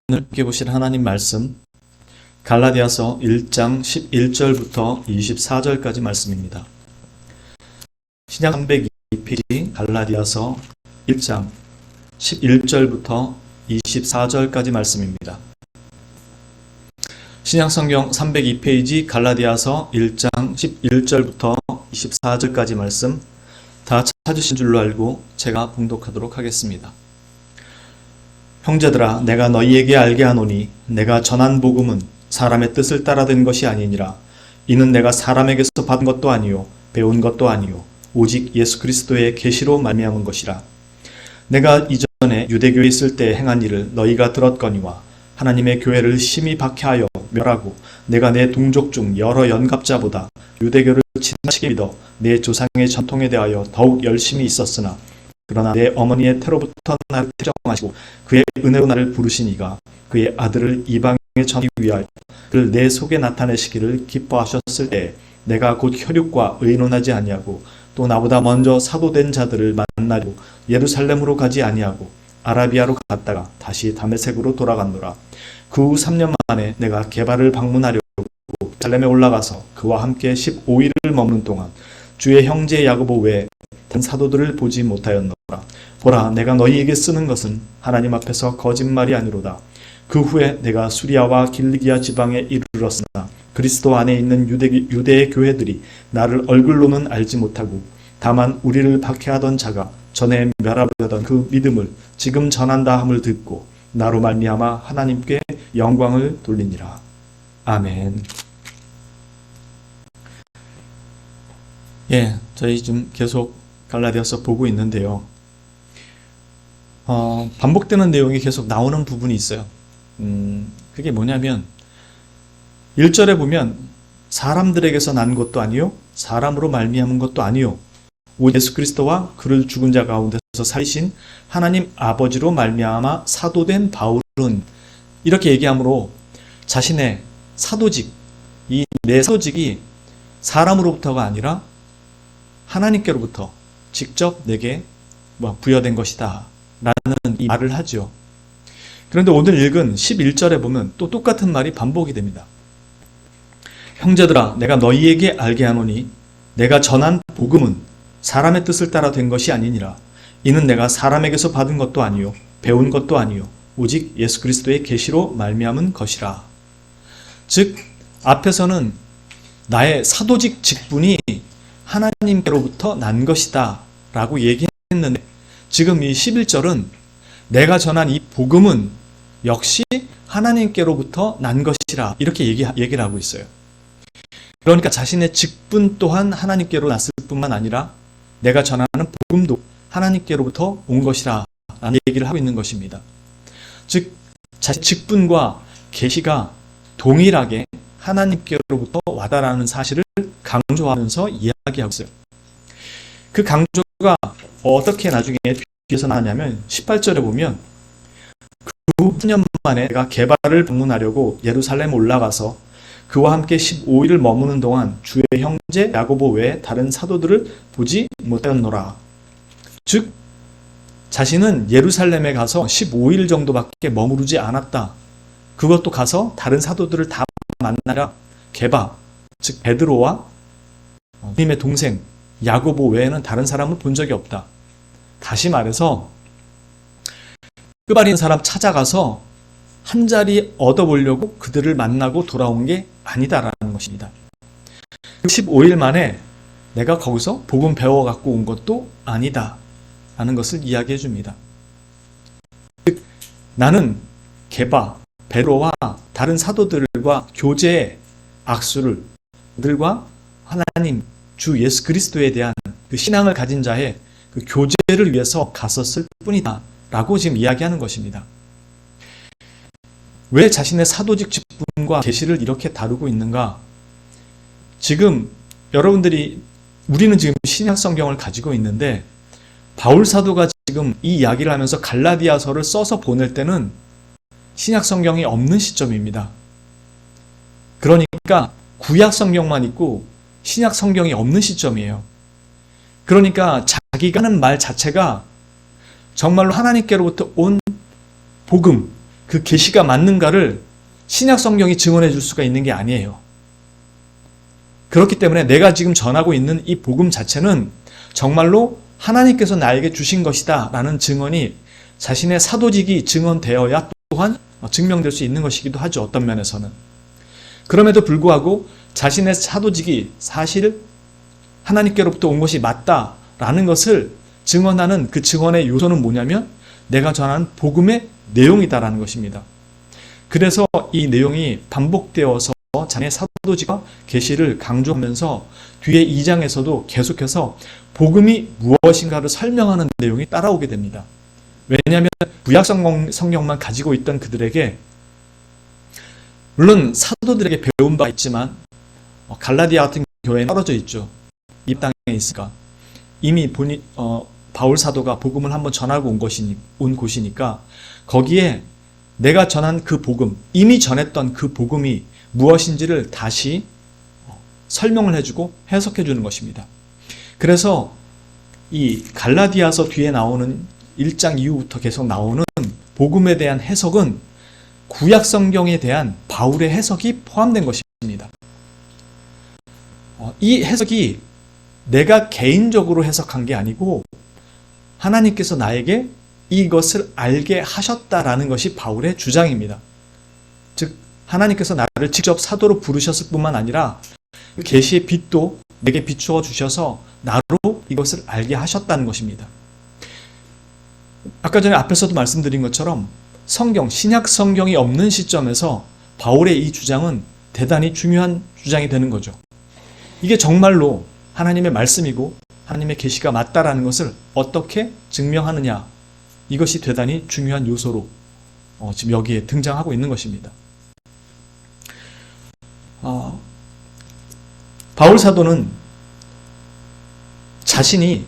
오늘 함께 보실 하나님 말씀 갈라디아서 1장 11절부터 24절까지 말씀입니다. 신약 302페이지 갈라디아서 1장 11절부터 24절까지 말씀입니다. 신약성경 302페이지 갈라디아서 1장 11절부터 24절까지 말씀 다 찾으신 줄로 알고 제가 봉독하도록 하겠습니다. 형제들아, 내가 너희에게 알게 하노니 내가 전한 복음은 사람의 뜻을 따라 된 것이 아니니라. 이는 내가 사람에게서 받은 것도 아니요 배운 것도 아니요 오직 예수 그리스도의 계시로 말미암은 것이라. 내가 이전에 유대교에 있을 때 행한 일을 너희가 들었거니와 하나님의 교회를 심히 박해하여 멸하고 내가 내 동족 중 여러 연갑자보다 유대교를 지나치게 믿어 내 조상의 전통에 대하여 더욱 열심히 있었으나 그러나 내 어머니의 태로부터 나를 택정하시고 그의 은혜로 나를 부르시니가 그의 아들을 이방에 전하기 위하여 그를 내 속에 나타내시기를 기뻐하셨을 때 내가 곧 혈육과 의논하지 아니하고 또 나보다 먼저 사도된 자들을 만나려고 예루살렘으로 가지 아니하고 아라비아로 갔다가 다시 다메섹으로 돌아갔노라. 그 후 3년 만에 내가 게바를 방문하려고 예루살렘에 올라가서 그와 함께 15일을 머무는 동안 주의 형제 야고보 외에 다른 사도들을 보지 못하였노라. 보라, 내가 너희에게 쓰는 것은 하나님 앞에서 거짓말이 아니로다. 그 후에 내가 수리아와 길리기아 지방에 이르렀으나 그리스도 안에 있는 유대의 교회들이 나를 얼굴로는 알지 못하고 다만 우리를 박해하던 자가 전에 멸하려던 그 믿음을 지금 전한다 함을 듣고 나로 말미암아 하나님께 영광을 돌리니라. 아멘. 저희 좀 계속 갈라디아서 보고 있는데요. 반복되는 내용이 계속 나오는 부분이 있어요. 그게 뭐냐면 1절에 보면 사람들에게서 난 것도 아니요 사람으로 말미암은 것도 아니요 오직 예수 그리스도와 그를 죽은 자 가운데서 살리신 하나님 아버지로 말미암아 사도된 바울은 이렇게 얘기하므로 자신의 사도직, 이 내 사도직이 사람으로부터가 아니라 하나님께로부터 직접 내게 부여된 것이다 라는 이 말을 하죠. 그런데 오늘 읽은 11절에 보면 또 똑같은 말이 반복이 됩니다. 형제들아, 내가 너희에게 알게 하노니 내가 전한 복음은 사람의 뜻을 따라 된 것이 아니니라. 이는 내가 사람에게서 받은 것도 아니요 배운 것도 아니요 오직 예수 그리스도의 계시로 말미암은 것이라. 즉 앞에서는 나의 사도직 직분이 하나님께로부터 난 것이다 라고 얘기했는데 지금 이 11절은 내가 전한 이 복음은 역시 하나님께로부터 난 것이라 이렇게 얘기를 하고 있어요. 그러니까 자신의 직분 또한 하나님께로 났을 뿐만 아니라 내가 전하는 복음도 하나님께로부터 온 것이라 라는 얘기를 하고 있는 것입니다. 즉 자신의 직분과 계시가 동일하게 하나님께로부터 와다라는 사실을 강조하면서 이야기하고 있어요. 그 강조가 어떻게 나중에 뒤에서 나왔냐면 18절에 보면 그 후 3년 만에 내가 게바를 방문하려고 예루살렘 올라가서 그와 함께 15일을 머무는 동안 주의 형제 야고보 외에 다른 사도들을 보지 못하였노라. 즉 자신은 예루살렘에 가서 15일 정도밖에 머무르지 않았다. 그것도 가서 다른 사도들을 다 만나라. 게바, 즉 베드로와 주님의 동생 야고보 외에는 다른 사람을 본 적이 없다. 다시 말해서 끝발인 사람 찾아가서 한 자리 얻어보려고 그들을 만나고 돌아온 게 아니다라는 것입니다. 15일 만에 내가 거기서 복음 배워 갖고 온 것도 아니다 라는 것을 이야기해 줍니다. 즉 나는 게바, 베드로와 다른 사도들과 교제의 악수를 그들과 하나님 주 예수 그리스도에 대한 그 신앙을 가진 자의 그 교제를 위해서 갔었을 뿐이다 라고 지금 이야기하는 것입니다. 왜 자신의 사도직 직분과 계시를 이렇게 다루고 있는가? 지금 우리는 지금 신약 성경을 가지고 있는데 바울 사도가 지금 이 이야기를 하면서 갈라디아서를 써서 보낼 때는 신약 성경이 없는 시점입니다. 그러니까 구약 성경만 있고 신약 성경이 없는 시점이에요. 그러니까 자기가 하는 말 자체가 정말로 하나님께로부터 온 복음, 그 계시가 맞는가를 신약 성경이 증언해 줄 수가 있는 게 아니에요. 그렇기 때문에 내가 지금 전하고 있는 이 복음 자체는 정말로 하나님께서 나에게 주신 것이다 라는 증언이 자신의 사도직이 증언되어야 또한 증명될 수 있는 것이기도 하죠. 어떤 면에서는. 그럼에도 불구하고 자신의 사도직이 사실 하나님께로부터 온 것이 맞다라는 것을 증언하는 그 증언의 요소는 뭐냐면 내가 전한 복음의 내용이다라는 것입니다. 그래서 이 내용이 반복되어서 자신의 사도직과 계시를 강조하면서 뒤에 2장에서도 계속해서 복음이 무엇인가를 설명하는 내용이 따라오게 됩니다. 왜냐하면 구약 성경만 가지고 있던 그들에게 물론 사도들에게 배운 바 있지만 갈라디아 같은 교회에 떨어져 있죠. 이 땅에 있으니까 이미 바울 사도가 복음을 한번 전하고 온 곳이니까 거기에 내가 전한 그 복음, 이미 전했던 그 복음이 무엇인지를 다시 설명을 해주고 해석해 주는 것입니다. 그래서 이 갈라디아서 뒤에 나오는 1장 이후부터 계속 나오는 복음에 대한 해석은 구약 성경에 대한 바울의 해석이 포함된 것입니다. 이 해석이 내가 개인적으로 해석한 게 아니고 하나님께서 나에게 이것을 알게 하셨다라는 것이 바울의 주장입니다. 즉 하나님께서 나를 직접 사도로 부르셨을 뿐만 아니라 그 계시의 빛도 내게 비추어 주셔서 나로 이것을 알게 하셨다는 것입니다. 아까 전에 앞에서도 말씀드린 것처럼 성경, 신약 성경이 없는 시점에서 바울의 이 주장은 대단히 중요한 주장이 되는 거죠. 이게 정말로 하나님의 말씀이고 하나님의 계시가 맞다라는 것을 어떻게 증명하느냐, 이것이 대단히 중요한 요소로 지금 여기에 등장하고 있는 것입니다. 바울 사도는 자신이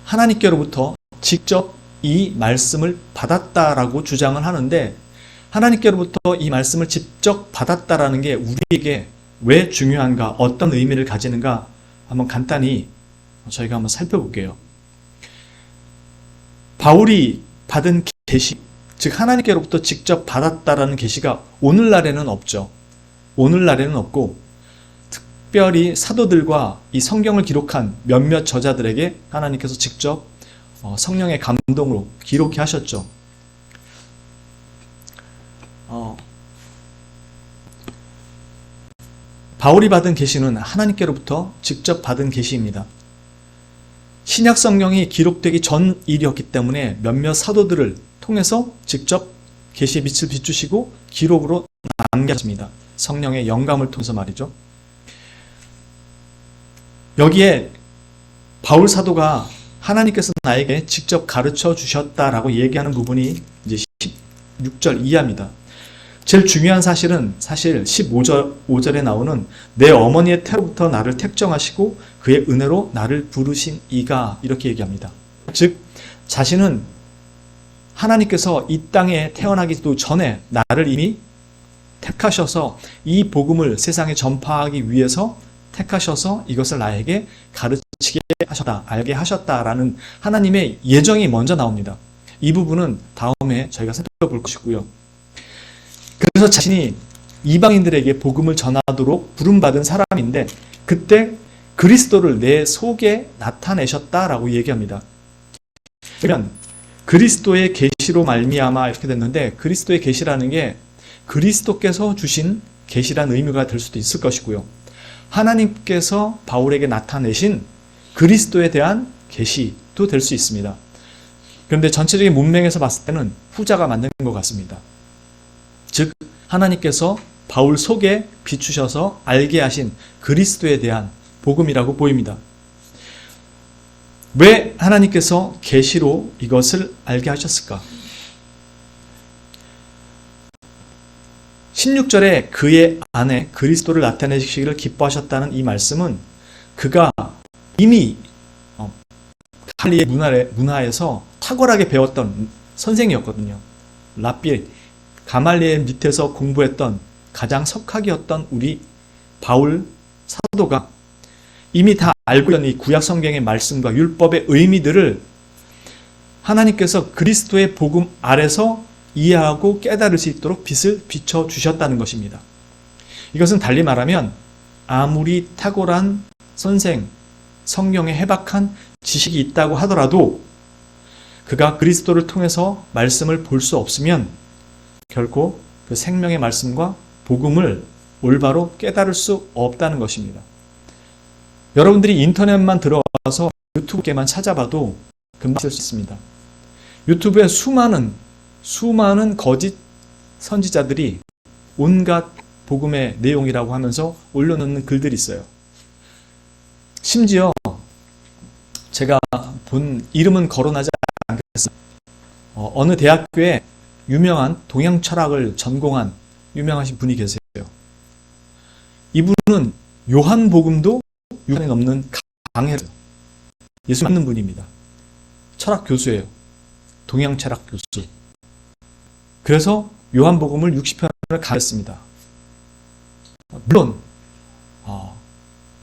하나님께로부터 직접 이 말씀을 받았다라고 주장을 하는데 하나님께로부터 이 말씀을 직접 받았다라는 게 우리에게 왜 중요한가, 어떤 의미를 가지는가 한번 간단히 저희가 한번 살펴볼게요. 바울이 받은 계시, 즉 하나님께로부터 직접 받았다라는 계시가 오늘날에는 없죠. 오늘날에는 없고 특별히 사도들과 이 성경을 기록한 몇몇 저자들에게 하나님께서 직접 성령의 감동으로 기록해 하셨죠. 바울이 받은 계시는 하나님께로부터 직접 받은 계시입니다. 신약 성경이 기록되기 전 일이었기 때문에 몇몇 사도들을 통해서 직접 계시의 빛을 비추시고 기록으로 남겼습니다. 성령의 영감을 통해서 말이죠. 여기에 바울 사도가 하나님께서 나에게 직접 가르쳐 주셨다라고 얘기하는 부분이 이제 16절 이하입니다. 제일 중요한 사실은 사실 15절에 나오는 내 어머니의 태로부터 나를 택정하시고 그의 은혜로 나를 부르신 이가, 이렇게 얘기합니다. 즉 자신은 하나님께서 이 땅에 태어나기도 전에 나를 이미 택하셔서 이 복음을 세상에 전파하기 위해서 택하셔서 이것을 나에게 가르치게 하셨다, 알게 하셨다라는 하나님의 예정이 먼저 나옵니다. 이 부분은 다음에 저희가 살펴볼 것이고요. 그래서 자신이 이방인들에게 복음을 전하도록 부름받은 사람인데 그때 그리스도를 내 속에 나타내셨다라고 얘기합니다. 그러면 그리스도의 계시로 말미암아 이렇게 됐는데 그리스도의 계시라는 게 그리스도께서 주신 계시라는 의미가 될 수도 있을 것이고요. 하나님께서 바울에게 나타내신 그리스도에 대한 계시도 될 수 있습니다. 그런데 전체적인 문맥에서 봤을 때는 후자가 맞는 것 같습니다. 즉 하나님께서 바울 속에 비추셔서 알게 하신 그리스도에 대한 복음이라고 보입니다. 왜 하나님께서 계시로 이것을 알게 하셨을까? 16절에 그의 안에 그리스도를 나타내시기를 기뻐하셨다는 이 말씀은 그가 이미 갈리의 문화에서 탁월하게 배웠던 선생이었거든요. 랍비 가말리엘 밑에서 공부했던 가장 석학이었던 우리 바울 사도가 이미 다 알고 있는 이 구약 성경의 말씀과 율법의 의미들을 하나님께서 그리스도의 복음 아래서 이해하고 깨달을 수 있도록 빛을 비춰주셨다는 것입니다. 이것은 달리 말하면 아무리 탁월한 선생, 성경에 해박한 지식이 있다고 하더라도 그가 그리스도를 통해서 말씀을 볼 수 없으면 결코 그 생명의 말씀과 복음을 올바로 깨달을 수 없다는 것입니다. 여러분들이 인터넷만 들어가서 유튜브에만 찾아봐도 금방 쓸 수 있습니다. 유튜브에 수많은 거짓 선지자들이 온갖 복음의 내용이라고 하면서 올려놓는 글들이 있어요. 심지어 제가 본 이름은 거론하지 않겠습니다. 어느 대학교에 유명한 동양 철학을 전공한 유명하신 분이 계세요. 이분은 요한복음도 6편에 넘는 강해를 예수 믿는 분입니다. 철학 교수예요. 동양 철학 교수. 그래서 요한복음을 60편을 강했습니다. 물론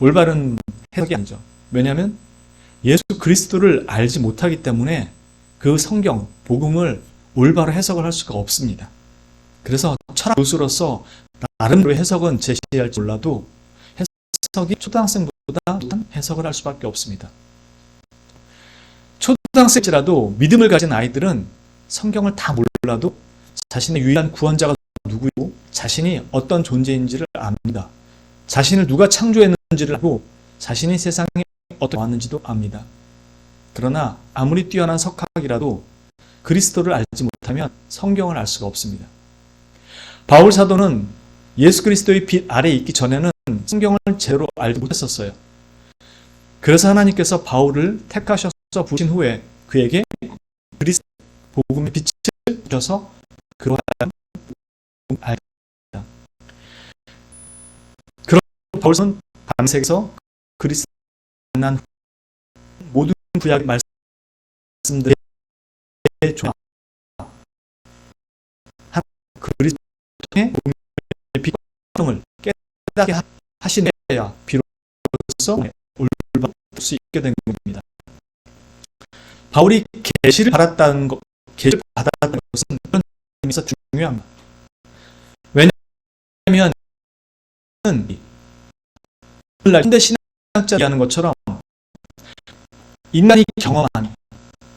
올바른 해석이 아니죠. 왜냐하면 예수 그리스도를 알지 못하기 때문에 그 성경, 복음을 올바로 해석을 할 수가 없습니다. 그래서 철학 교수로서 나름대로 해석은 제시할지 몰라도 해석이 초등학생보다 해석을 할 수밖에 없습니다. 초등학생이라도 믿음을 가진 아이들은 성경을 다 몰라도 자신의 유일한 구원자가 누구이고 자신이 어떤 존재인지를 압니다. 자신을 누가 창조했는지를 알고 자신이 세상에 어떻게 왔는지도 압니다. 그러나 아무리 뛰어난 석학이라도 그리스도를 알지 못하면 성경을 알 수가 없습니다. 바울 사도는 예수 그리스도의 빛 아래에 있기 전에는 성경을 제대로 알지 못했었어요. 그래서 하나님께서 바울을 택하셔서 부신 후에 그에게 그리스도 복음의 빛을 주셔서 그로 하여금 알게 됩니다. 그런 바울은 밤새서 그리스도를 만난 모든 구약 말씀들의 조화 그리스도의 복음의 빛을 깨닫게 하시내야 비로소 올바를 볼 수 있게 된 겁니다. 바울이 계시를 받았다는 것은 그런 의미에서 중요합니다. 왜냐하면 오늘날 현대 신학자들이 하는 것처럼 인간이 경험한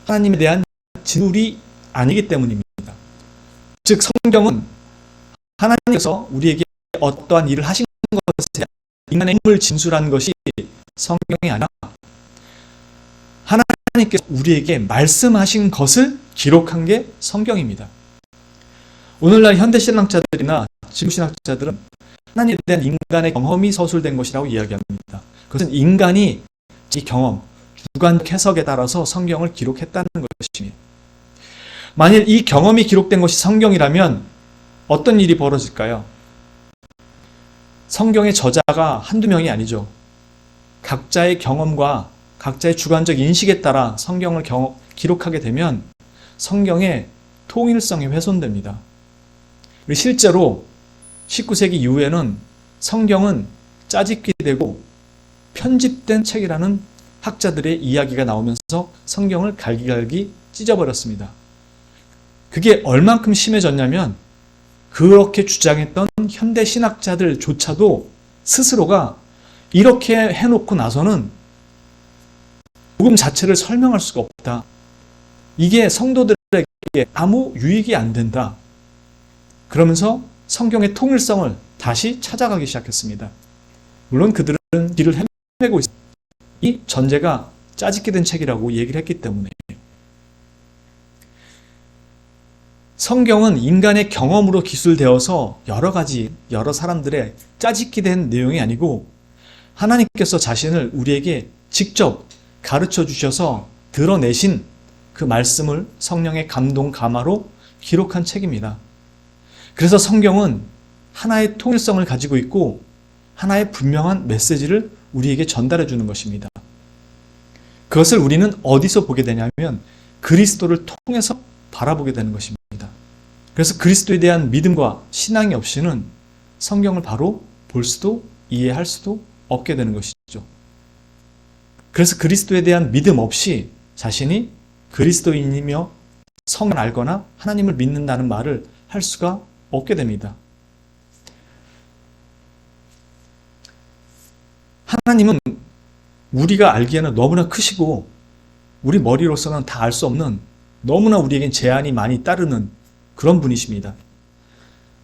하나님에 대한 진술이 아니기 때문입니다. 즉 성경은 하나님께서 우리에게 어떠한 일을 하신 것에 인간의 힘을 진술한 것이 성경이 아니라 하나님께서 우리에게 말씀하신 것을 기록한 게 성경입니다. 오늘날 현대신학자들이나 지구신학자들은 하나님에 대한 인간의 경험이 서술된 것이라고 이야기합니다. 그것은 인간이 이 경험, 주관적 해석에 따라서 성경을 기록했다는 것입니다. 만일 이 경험이 기록된 것이 성경이라면 어떤 일이 벌어질까요? 성경의 저자가 한두 명이 아니죠. 각자의 경험과 각자의 주관적 인식에 따라 성경을 기록하게 되면 성경의 통일성이 훼손됩니다. 실제로 19세기 이후에는 성경은 짜집기 되고 편집된 책이라는 학자들의 이야기가 나오면서 성경을 갈기갈기 찢어버렸습니다. 그게 얼만큼 심해졌냐면 그렇게 주장했던 현대 신학자들조차도 스스로가 이렇게 해놓고 나서는 복음 자체를 설명할 수가 없다. 이게 성도들에게 아무 유익이 안 된다. 그러면서 성경의 통일성을 다시 찾아가기 시작했습니다. 물론 그들은 길을 헤매고 있습니다. 이 전제가 짜집게 된 책이라고 얘기를 했기 때문에 성경은 인간의 경험으로 기술되어서 여러 사람들의 짜집기 된 내용이 아니고 하나님께서 자신을 우리에게 직접 가르쳐 주셔서 드러내신 그 말씀을 성령의 감동 감화로 기록한 책입니다. 그래서 성경은 하나의 통일성을 가지고 있고 하나의 분명한 메시지를 우리에게 전달해 주는 것입니다. 그것을 우리는 어디서 보게 되냐면 그리스도를 통해서 바라보게 되는 것입니다. 그래서 그리스도에 대한 믿음과 신앙이 없이는 성경을 바로 볼 수도 이해할 수도 없게 되는 것이죠. 그래서 그리스도에 대한 믿음 없이 자신이 그리스도인이며 성경을 알거나 하나님을 믿는다는 말을 할 수가 없게 됩니다. 하나님은 우리가 알기에는 너무나 크시고 우리 머리로서는 다 알 수 없는, 너무나 우리에겐 제한이 많이 따르는 그런 분이십니다.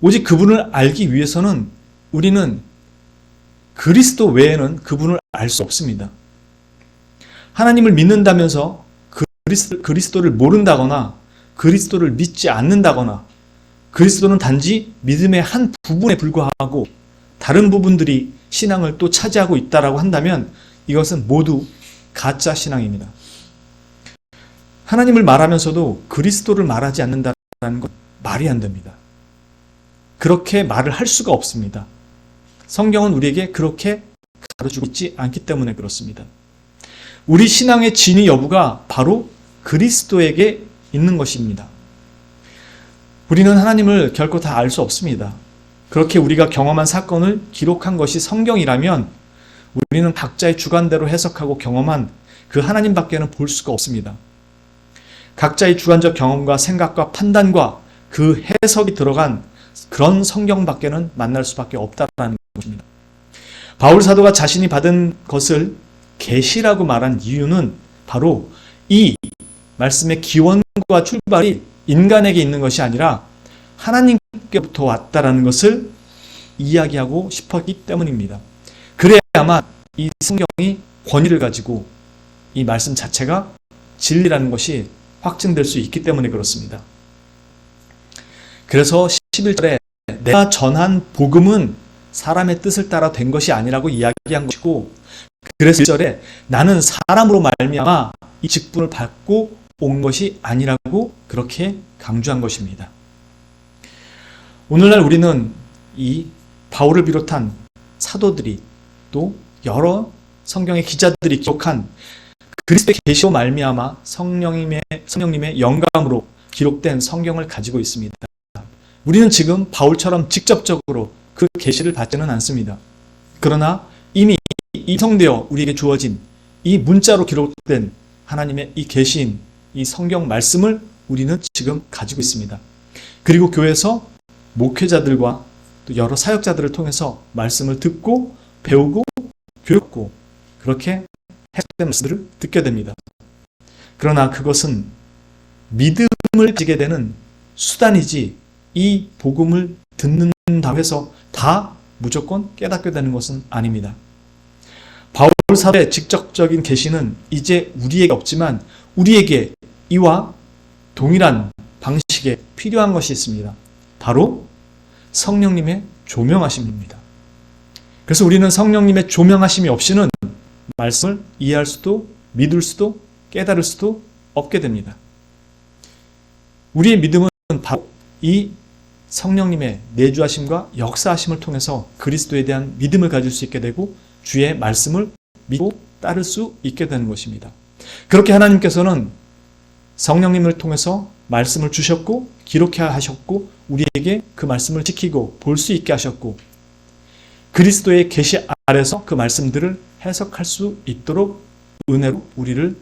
오직 그분을 알기 위해서는 우리는 그리스도 외에는 그분을 알 수 없습니다. 하나님을 믿는다면서 그리스도를 모른다거나 그리스도를 믿지 않는다거나 그리스도는 단지 믿음의 한 부분에 불과하고 다른 부분들이 신앙을 또 차지하고 있다라고 한다면 이것은 모두 가짜 신앙입니다. 하나님을 말하면서도 그리스도를 말하지 않는다는 건 말이 안 됩니다. 그렇게 말을 할 수가 없습니다. 성경은 우리에게 그렇게 가르치고 있지 않기 때문에 그렇습니다. 우리 신앙의 진위 여부가 바로 그리스도에게 있는 것입니다. 우리는 하나님을 결코 다 알 수 없습니다. 그렇게 우리가 경험한 사건을 기록한 것이 성경이라면 우리는 각자의 주관대로 해석하고 경험한 그 하나님밖에는 볼 수가 없습니다. 각자의 주관적 경험과 생각과 판단과 그 해석이 들어간 그런 성경밖에는 만날 수밖에 없다는 것입니다. 바울 사도가 자신이 받은 것을 계시라고 말한 이유는 바로 이 말씀의 기원과 출발이 인간에게 있는 것이 아니라 하나님께부터 왔다라는 것을 이야기하고 싶었기 때문입니다. 그래야만 이 성경이 권위를 가지고 이 말씀 자체가 진리라는 것이 확증될 수 있기 때문에 그렇습니다. 그래서 11절에 내가 전한 복음은 사람의 뜻을 따라 된 것이 아니라고 이야기한 것이고, 그래서 1절에 나는 사람으로 말미암아 이 직분을 받고 온 것이 아니라고 그렇게 강조한 것입니다. 오늘날 우리는 이 바울을 비롯한 사도들이 또 여러 성경의 기자들이 기록한 그리스도의 계시로 말미암아 성령님의 영감으로 기록된 성경을 가지고 있습니다. 우리는 지금 바울처럼 직접적으로 그 계시를 받지는 않습니다. 그러나 이미 이성되어 우리에게 주어진 이 문자로 기록된 하나님의 이 계시인 이 성경 말씀을 우리는 지금 가지고 있습니다. 그리고 교회에서 목회자들과 또 여러 사역자들을 통해서 말씀을 듣고 배우고 교육하고 그렇게 해석된 말씀들을 듣게 됩니다. 그러나 그것은 믿음을 가지게 되는 수단이지 이 복음을 듣는다고 해서 다 무조건 깨닫게 되는 것은 아닙니다. 바울 사도의 직접적인 계시는 이제 우리에게 없지만 우리에게 이와 동일한 방식에 필요한 것이 있습니다. 바로 성령님의 조명하심입니다. 그래서 우리는 성령님의 조명하심이 없이는 말씀을 이해할 수도 믿을 수도 깨달을 수도 없게 됩니다. 우리의 믿음은 바로 이 성령님의 내주하심과 역사하심을 통해서 그리스도에 대한 믿음을 가질 수 있게 되고 주의 말씀을 믿고 따를 수 있게 되는 것입니다. 그렇게 하나님께서는 성령님을 통해서 말씀을 주셨고 기록해 하셨고 우리에게 그 말씀을 지키고 볼 수 있게 하셨고 그리스도의 계시 아래서 그 말씀들을 해석할 수 있도록 은혜로 우리를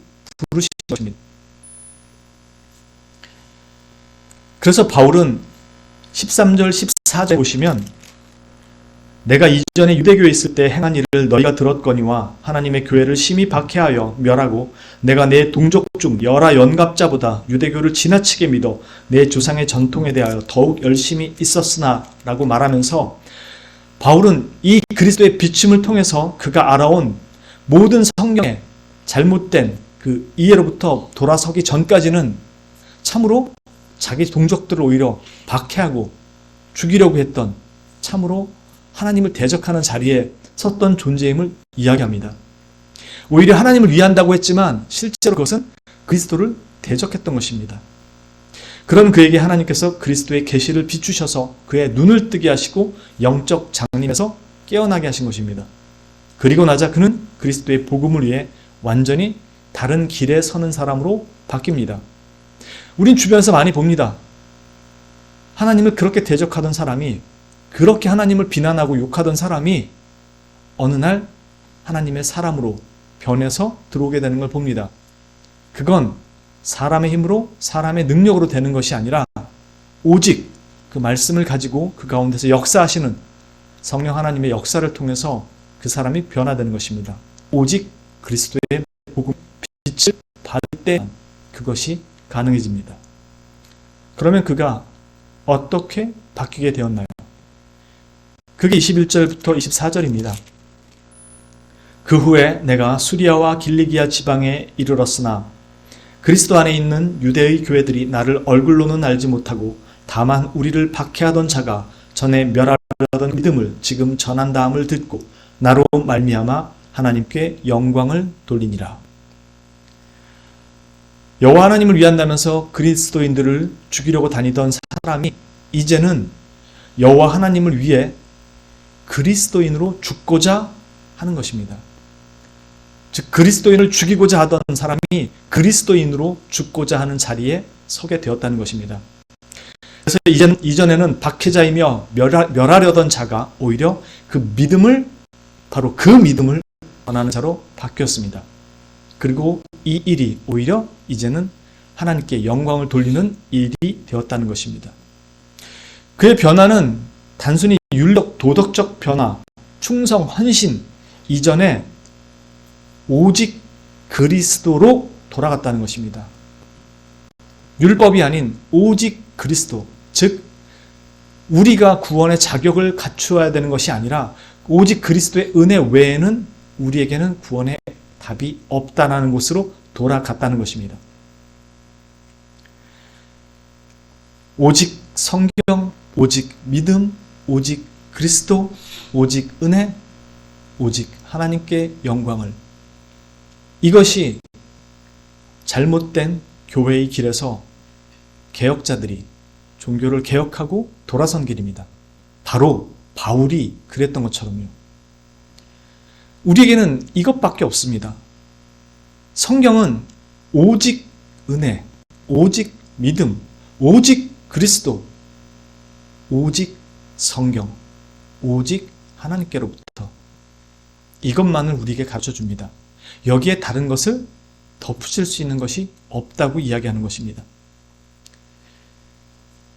부르신 것입니다. 그래서 바울은 13절 14절 보시면 내가 이전에 유대교에 있을 때 행한 일을 너희가 들었거니와 하나님의 교회를 심히 박해하여 멸하고 내가 내 동족 중 여라 연갑자보다 유대교를 지나치게 믿어 내 조상의 전통에 대하여 더욱 열심히 있었으나 라고 말하면서 바울은 이 그리스도의 비춤을 통해서 그가 알아온 모든 성경의 잘못된 그 이해로부터 돌아서기 전까지는 참으로 자기 동족들을 오히려 박해하고 죽이려고 했던 참으로 하나님을 대적하는 자리에 섰던 존재임을 이야기합니다. 오히려 하나님을 위한다고 했지만 실제로 그것은 그리스도를 대적했던 것입니다. 그런 그에게 하나님께서 그리스도의 계시를 비추셔서 그의 눈을 뜨게 하시고 영적 장님에서 깨어나게 하신 것입니다. 그리고 나자 그는 그리스도의 복음을 위해 완전히 다른 길에 서는 사람으로 바뀝니다. 우린 주변에서 많이 봅니다. 하나님을 그렇게 대적하던 사람이, 그렇게 하나님을 비난하고 욕하던 사람이 어느 날 하나님의 사람으로 변해서 들어오게 되는 걸 봅니다. 그건 사람의 힘으로 사람의 능력으로 되는 것이 아니라 오직 그 말씀을 가지고 그 가운데서 역사하시는 성령 하나님의 역사를 통해서 그 사람이 변화되는 것입니다. 오직 그리스도의 복음 빛을 받을 때 그것이 가능해집니다. 그러면 그가 어떻게 바뀌게 되었나요? 그게 21절부터 24절입니다. 그 후에 내가 수리아와 길리기아 지방에 이르렀으나 그리스도 안에 있는 유대의 교회들이 나를 얼굴로는 알지 못하고 다만 우리를 박해하던 자가 전에 멸하려던 믿음을 지금 전한다함을 듣고 나로 말미암아 하나님께 영광을 돌리니라. 여호와 하나님을 위한다면서 그리스도인들을 죽이려고 다니던 사람이 이제는 여호와 하나님을 위해 그리스도인으로 죽고자 하는 것입니다. 즉 그리스도인을 죽이고자 하던 사람이 그리스도인으로 죽고자 하는 자리에 서게 되었다는 것입니다. 그래서 이전에는 박해자이며 멸하려던 자가 오히려 바로 그 믿음을 전하는 자로 바뀌었습니다. 그리고 이 일이 오히려 이제는 하나님께 영광을 돌리는 일이 되었다는 것입니다. 그의 변화는 단순히 윤리적 도덕적 변화, 충성, 헌신 이전에 오직 그리스도로 돌아갔다는 것입니다. 율법이 아닌 오직 그리스도, 즉 우리가 구원의 자격을 갖추어야 되는 것이 아니라 오직 그리스도의 은혜 외에는 우리에게는 구원의 답이 없다는 곳으로 돌아갔다는 것입니다. 오직 성경, 오직 믿음, 오직 그리스도, 오직 은혜, 오직 하나님께 영광을, 이것이 잘못된 교회의 길에서 개혁자들이 종교를 개혁하고 돌아선 길입니다. 바로 바울이 그랬던 것처럼요. 우리에게는 이것밖에 없습니다. 성경은 오직 은혜, 오직 믿음, 오직 그리스도, 오직 성경, 오직 하나님께로부터 이것만을 우리에게 가르쳐줍니다. 여기에 다른 것을 덧붙일 수 있는 것이 없다고 이야기하는 것입니다.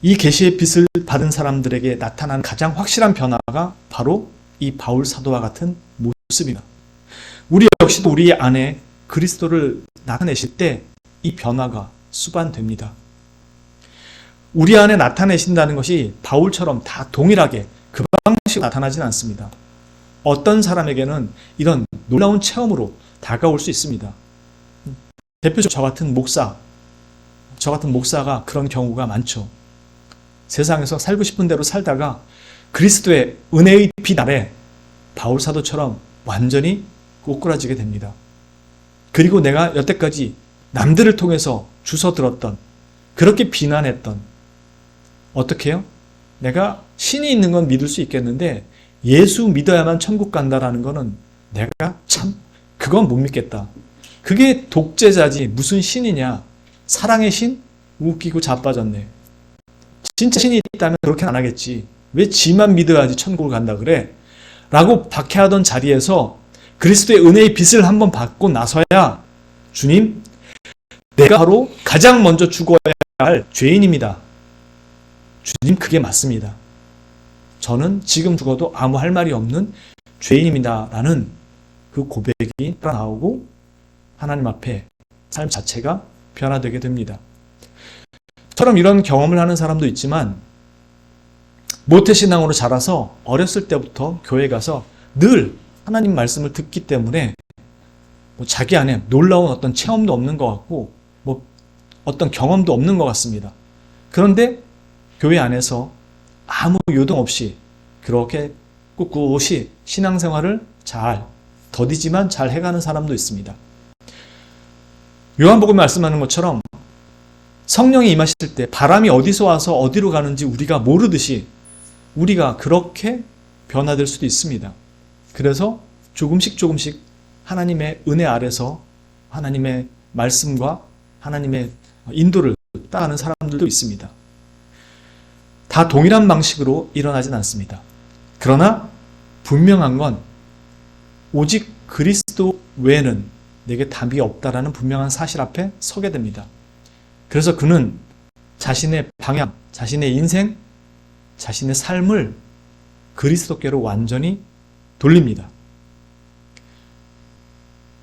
이 계시의 빛을 받은 사람들에게 나타난 가장 확실한 변화가 바로 이 바울 사도와 같은 모습입니다. 우리 역시도 우리 안에 그리스도를 나타내실 때 이 변화가 수반됩니다. 우리 안에 나타내신다는 것이 바울처럼 다 동일하게 그 방식으로 나타나지는 않습니다. 어떤 사람에게는 이런 놀라운 체험으로 다가올 수 있습니다. 대표적으로 저 같은 목사가 그런 경우가 많죠. 세상에서 살고 싶은 대로 살다가 그리스도의 은혜의 빛 아래 바울 사도처럼 완전히 꼬꾸라지게 됩니다. 그리고 내가 여태까지 남들을 통해서 주워 들었던, 그렇게 비난했던, 어떻게 해요? 내가 신이 있는 건 믿을 수 있겠는데 예수 믿어야만 천국 간다라는 거는 내가 참 그건 못 믿겠다. 그게 독재자지 무슨 신이냐. 사랑의 신? 웃기고 자빠졌네. 진짜 신이 있다면 그렇게는 안 하겠지. 왜 지만 믿어야지 천국을 간다 그래? 라고 박해하던 자리에서 그리스도의 은혜의 빛을 한번 받고 나서야 주님, 내가 바로 가장 먼저 죽어야 할 죄인입니다. 주님, 그게 맞습니다. 저는 지금 죽어도 아무 할 말이 없는 죄인입니다. 라는 그 고백이 나오고 하나님 앞에 삶 자체가 변화되게 됩니다. 처럼 이런 경험을 하는 사람도 있지만 모태신앙으로 자라서 어렸을 때부터 교회 가서 늘 하나님 말씀을 듣기 때문에 자기 안에 놀라운 어떤 체험도 없는 것 같고 어떤 경험도 없는 것 같습니다. 그런데 교회 안에서 아무 요동 없이 그렇게 꿋꿋이 신앙생활을 더디지만 잘 해가는 사람도 있습니다. 요한복음에 말씀하는 것처럼 성령이 임하실 때 바람이 어디서 와서 어디로 가는지 우리가 모르듯이 우리가 그렇게 변화될 수도 있습니다. 그래서 조금씩 하나님의 은혜 아래서 하나님의 말씀과 하나님의 인도를 따르는 사람들도 있습니다. 다 동일한 방식으로 일어나진 않습니다. 그러나 분명한 건 오직 그리스도 외에는 내게 답이 없다라는 분명한 사실 앞에 서게 됩니다. 그래서 그는 자신의 방향, 자신의 인생, 자신의 삶을 그리스도께로 완전히 돌립니다.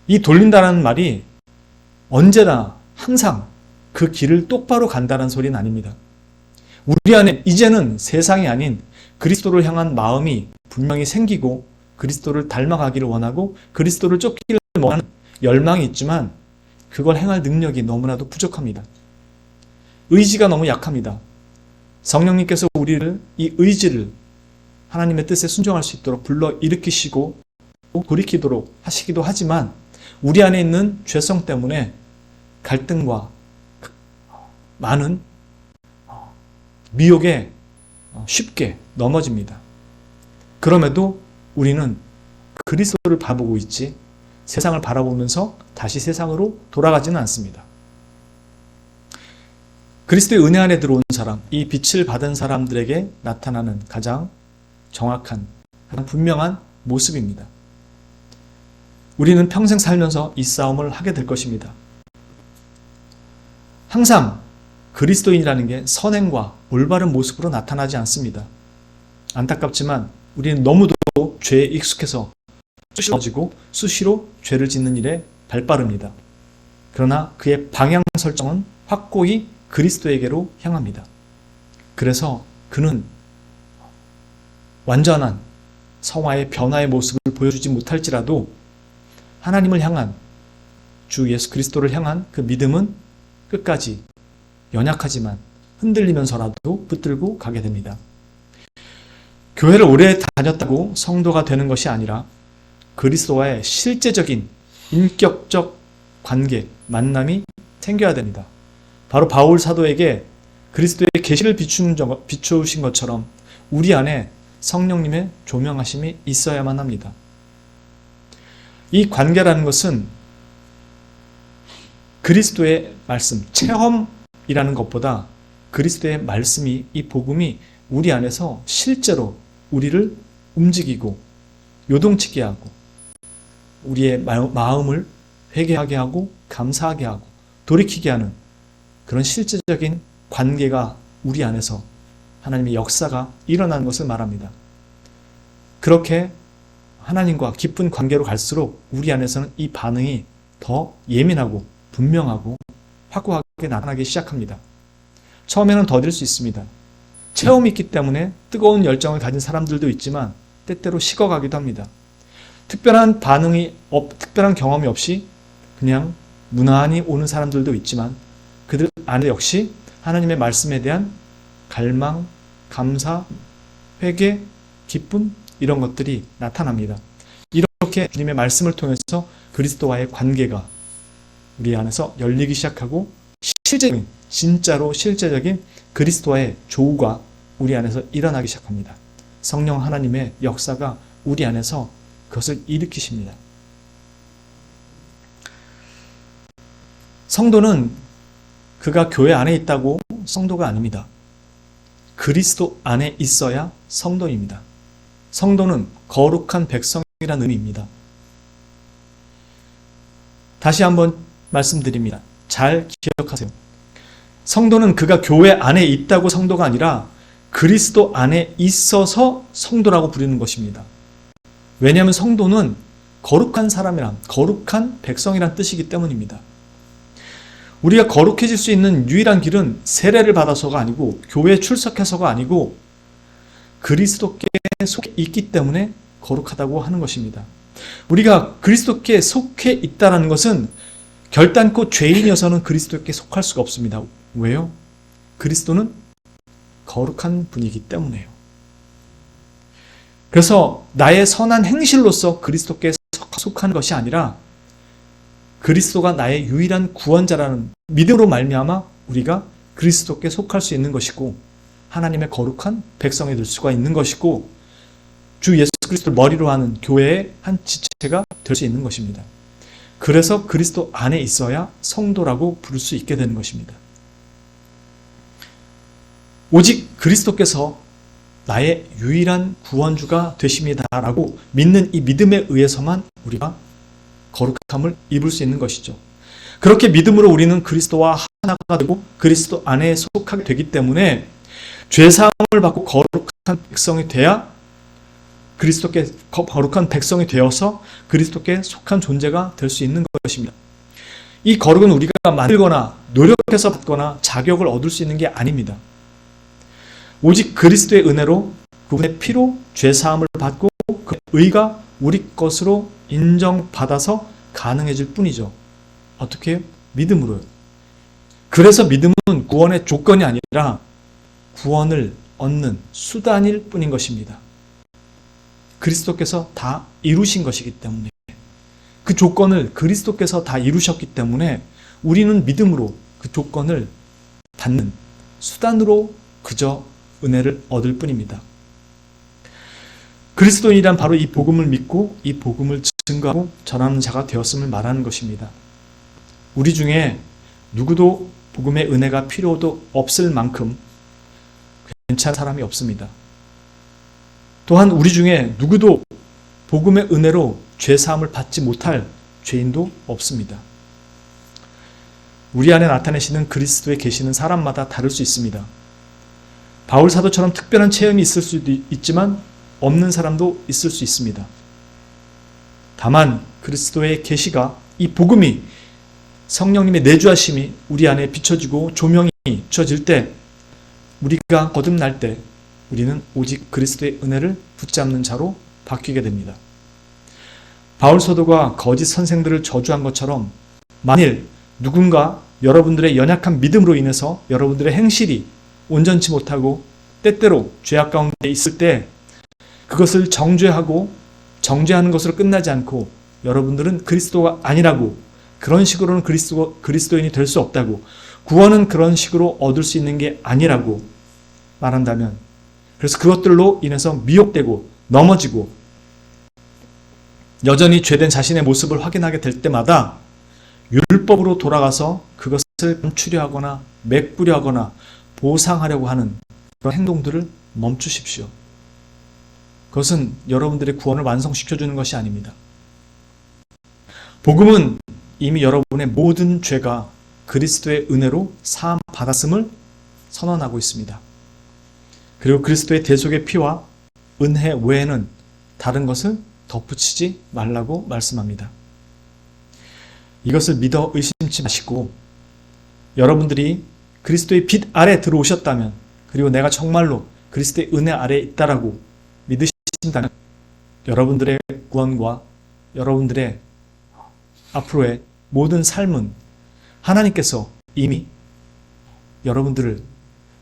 이 돌린다는 말이 언제나 항상 그 길을 똑바로 간다는 소리는 아닙니다. 우리 안에 이제는 세상이 아닌 그리스도를 향한 마음이 분명히 생기고 그리스도를 닮아가기를 원하고 그리스도를 쫓기를 원하는 열망이 있지만 그걸 행할 능력이 너무나도 부족합니다. 의지가 너무 약합니다. 성령님께서 우리를 이 의지를 하나님의 뜻에 순종할 수 있도록 불러일으키시고 돌이키도록 하시기도 하지만 우리 안에 있는 죄성 때문에 갈등과 많은 미혹에 쉽게 넘어집니다. 그럼에도 우리는 그리스도를 바라보고 있지 세상을 바라보면서 다시 세상으로 돌아가지는 않습니다. 그리스도의 은혜 안에 들어온 사람, 이 빛을 받은 사람들에게 나타나는 가장 정확한, 가장 분명한 모습입니다. 우리는 평생 살면서 이 싸움을 하게 될 것입니다. 항상 그리스도인이라는 게 선행과 올바른 모습으로 나타나지 않습니다. 안타깝지만 우리는 너무도 죄에 익숙해서 수시로 죄를 짓는 일에 발빠릅니다. 그러나 그의 방향 설정은 확고히 그리스도에게로 향합니다. 그래서 그는 완전한 성화의 변화의 모습을 보여주지 못할지라도 하나님을 향한 주 예수 그리스도를 향한 그 믿음은 끝까지 연약하지만 흔들리면서라도 붙들고 가게 됩니다. 교회를 오래 다녔다고 성도가 되는 것이 아니라 그리스도와의 실제적인 인격적 관계, 만남이 생겨야 됩니다. 바로 바울 사도에게 그리스도의 계시를 비추신 것처럼 우리 안에 성령님의 조명하심이 있어야만 합니다. 이 관계라는 것은 그리스도의 말씀, 체험이라는 것보다 그리스도의 말씀이, 이 복음이 우리 안에서 실제로 우리를 움직이고 요동치게 하고 우리의 마음을 회개하게 하고 감사하게 하고 돌이키게 하는 그런 실제적인 관계가 우리 안에서 하나님의 역사가 일어나는 것을 말합니다. 그렇게 하나님과 깊은 관계로 갈수록 우리 안에서는 이 반응이 더 예민하고 분명하고 확고하게 나타나기 시작합니다. 처음에는 더딜 수 있습니다. 체험이 있기 때문에 뜨거운 열정을 가진 사람들도 있지만 때때로 식어가기도 합니다. 특별한 경험이 없이 그냥 무난히 오는 사람들도 있지만 그들 안에 역시 하나님의 말씀에 대한 갈망, 감사, 회개, 기쁨 이런 것들이 나타납니다. 이렇게 주님의 말씀을 통해서 그리스도와의 관계가 우리 안에서 열리기 시작하고 진짜로 실제적인 그리스도와의 조우가 우리 안에서 일어나기 시작합니다. 성령 하나님의 역사가 우리 안에서 그것을 일으키십니다. 성도는 그가 교회 안에 있다고 성도가 아닙니다. 그리스도 안에 있어야 성도입니다. 성도는 거룩한 백성이라는 의미입니다. 다시 한번 말씀드립니다. 잘 기억하세요. 성도는 그가 교회 안에 있다고 성도가 아니라 그리스도 안에 있어서 성도라고 부르는 것입니다. 왜냐하면 성도는 거룩한 사람이란, 거룩한 백성이란 뜻이기 때문입니다. 우리가 거룩해질 수 있는 유일한 길은 세례를 받아서가 아니고 교회에 출석해서가 아니고 그리스도께 속해 있기 때문에 거룩하다고 하는 것입니다. 우리가 그리스도께 속해 있다는 것은 결단코 죄인이어서는 그리스도께 속할 수가 없습니다. 왜요? 그리스도는 거룩한 분이기 때문에요. 그래서 나의 선한 행실로서 그리스도께 속하는 것이 아니라 그리스도가 나의 유일한 구원자라는 믿음으로 말미암아 우리가 그리스도께 속할 수 있는 것이고 하나님의 거룩한 백성이 될 수가 있는 것이고 주 예수 그리스도를 머리로 하는 교회의 한 지체가 될 수 있는 것입니다. 그래서 그리스도 안에 있어야 성도라고 부를 수 있게 되는 것입니다. 오직 그리스도께서 나의 유일한 구원주가 되십니다라고 믿는 이 믿음에 의해서만 우리가 거룩함을 입을 수 있는 것이죠. 그렇게 믿음으로 우리는 그리스도와 하나가 되고 그리스도 안에 속하게 되기 때문에 죄사함을 받고 거룩한 백성이 돼야 그리스도께 거룩한 백성이 되어서 그리스도께 속한 존재가 될 수 있는 것입니다. 이 거룩은 우리가 만들거나 노력해서 받거나 자격을 얻을 수 있는 게 아닙니다. 오직 그리스도의 은혜로 그분의 피로 죄사함을 받고 그 의가 우리 것으로 인정받아서 가능해질 뿐이죠. 어떻게 해요? 믿음으로요. 그래서 믿음은 구원의 조건이 아니라 구원을 얻는 수단일 뿐인 것입니다. 그리스도께서 다 이루신 것이기 때문에, 그 조건을 그리스도께서 다 이루셨기 때문에 우리는 믿음으로 그 조건을 받는 수단으로 그저 은혜를 얻을 뿐입니다. 그리스도인이란 바로 이 복음을 믿고 이 복음을 증거하고 전하는 자가 되었음을 말하는 것입니다. 우리 중에 누구도 복음의 은혜가 필요도 없을 만큼 괜찮은 사람이 없습니다. 또한 우리 중에 누구도 복음의 은혜로 죄사함을 받지 못할 죄인도 없습니다. 우리 안에 나타내시는 그리스도에 계시는 사람마다 다를 수 있습니다. 바울 사도처럼 특별한 체험이 있을 수도 있지만 없는 사람도 있을 수 있습니다. 다만 그리스도의 계시가, 이 복음이, 성령님의 내주하심이 우리 안에 비춰지고 조명이 비춰질 때, 우리가 거듭날 때 우리는 오직 그리스도의 은혜를 붙잡는 자로 바뀌게 됩니다. 바울 사도가 거짓 선생들을 저주한 것처럼 만일 누군가 여러분들의 연약한 믿음으로 인해서 여러분들의 행실이 온전치 못하고 때때로 죄악 가운데 있을 때 그것을 정죄하는 것으로 끝나지 않고 여러분들은 그리스도가 아니라고, 그런 식으로는 그리스도인이 될 수 없다고, 구원은 그런 식으로 얻을 수 있는 게 아니라고 말한다면, 그래서 그것들로 인해서 미혹되고 넘어지고 여전히 죄된 자신의 모습을 확인하게 될 때마다 율법으로 돌아가서 그것을 감추려 하거나 메꾸려 하거나 보상하려고 하는 그런 행동들을 멈추십시오. 그것은 여러분들의 구원을 완성시켜주는 것이 아닙니다. 복음은 이미 여러분의 모든 죄가 그리스도의 은혜로 사함 받았음을 선언하고 있습니다. 그리고 그리스도의 대속의 피와 은혜 외에는 다른 것을 덧붙이지 말라고 말씀합니다. 이것을 믿어 의심치 마시고, 여러분들이 그리스도의 빛 아래 들어오셨다면, 그리고 내가 정말로 그리스도의 은혜 아래에 있다라고 믿으신다면 여러분들의 구원과 여러분들의 앞으로의 모든 삶은 하나님께서 이미 여러분들을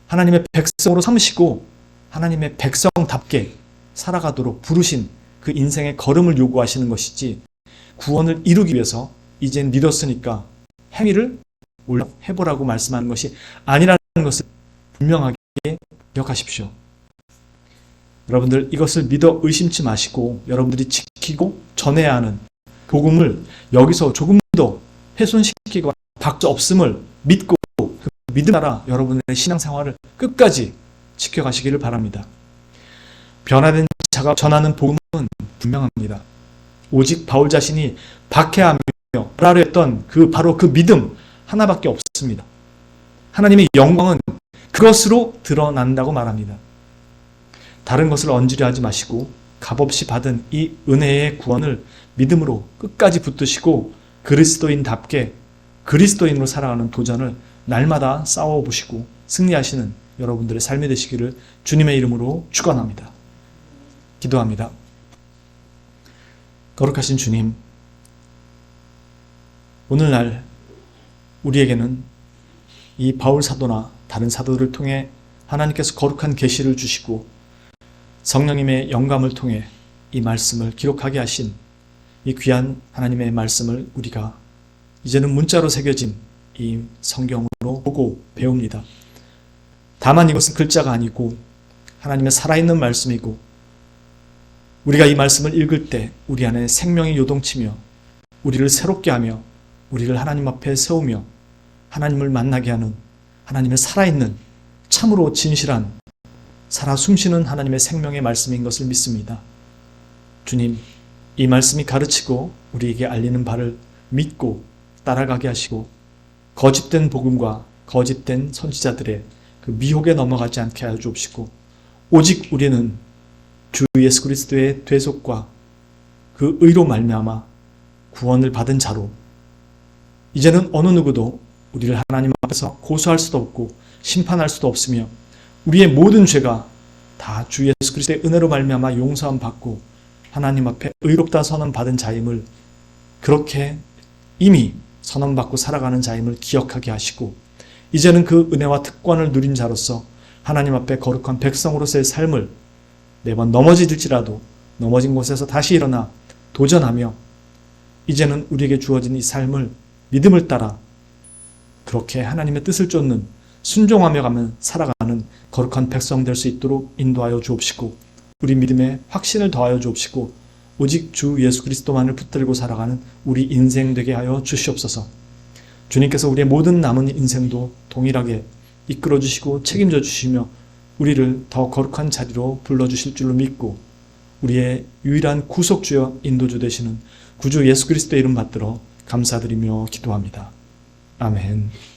하나님의 백성으로 삼으시고 하나님의 백성답게 살아가도록 부르신 그 인생의 걸음을 요구하시는 것이지, 구원을 이루기 위해서 이젠 믿었으니까 행위를 해보라고 말씀하는 것이 아니라는 것을 분명하게 기억하십시오. 여러분들 이것을 믿어 의심치 마시고 여러분들이 지키고 전해야 하는 복음을 여기서 조금 더 훼손시키거나 박저 없음을 믿고 그 믿음 따라 여러분의 신앙생활을 끝까지 지켜가시기를 바랍니다. 변화된 자가 전하는 복음은 분명합니다. 오직 바울 자신이 박해하며 말하려 했던 바로 그 믿음 하나밖에 없습니다. 하나님의 영광은 그것으로 드러난다고 말합니다. 다른 것을 얹으려 하지 마시고 값없이 받은 이 은혜의 구원을 믿음으로 끝까지 붙드시고 그리스도인답게 그리스도인으로 살아가는 도전을 날마다 싸워보시고 승리하시는 여러분들의 삶이 되시기를 주님의 이름으로 축원합니다. 기도합니다. 거룩하신 주님, 오늘날 우리에게는 이 바울 사도나 다른 사도들을 통해 하나님께서 거룩한 계시를 주시고 성령님의 영감을 통해 이 말씀을 기록하게 하신 이 귀한 하나님의 말씀을 우리가 이제는 문자로 새겨진 이 성경으로 보고 배웁니다. 다만 이것은 글자가 아니고 하나님의 살아있는 말씀이고, 우리가 이 말씀을 읽을 때 우리 안에 생명이 요동치며 우리를 새롭게 하며 우리를 하나님 앞에 세우며 하나님을 만나게 하는 하나님의 살아있는 참으로 진실한 살아 숨쉬는 하나님의 생명의 말씀인 것을 믿습니다. 주님, 이 말씀이 가르치고 우리에게 알리는 바를 믿고 따라가게 하시고 거짓된 복음과 거짓된 선지자들의 그 미혹에 넘어가지 않게 하여 주옵시고, 오직 우리는 주 예수 그리스도의 대속과 그 의로 말미암아 구원을 받은 자로 이제는 어느 누구도 우리를 하나님 앞에서 고소할 수도 없고 심판할 수도 없으며, 우리의 모든 죄가 다 주 예수 그리스도의 은혜로 말미암아 용서함 받고 하나님 앞에 의롭다 선언 받은 자임을, 그렇게 이미 선언받고 살아가는 자임을 기억하게 하시고, 이제는 그 은혜와 특권을 누린 자로서 하나님 앞에 거룩한 백성으로서의 삶을 매번 넘어질지라도 넘어진 곳에서 다시 일어나 도전하며, 이제는 우리에게 주어진 이 삶을 믿음을 따라 그렇게 하나님의 뜻을 쫓는, 순종하며 가면 살아가는 거룩한 백성 될 수 있도록 인도하여 주옵시고, 우리 믿음에 확신을 더하여 주옵시고, 오직 주 예수 그리스도만을 붙들고 살아가는 우리 인생 되게 하여 주시옵소서. 주님께서 우리의 모든 남은 인생도 동일하게 이끌어 주시고 책임져 주시며 우리를 더 거룩한 자리로 불러주실 줄로 믿고, 우리의 유일한 구속주여 인도주 되시는 구주 예수 그리스도의 이름 받들어 감사드리며 기도합니다. 아멘.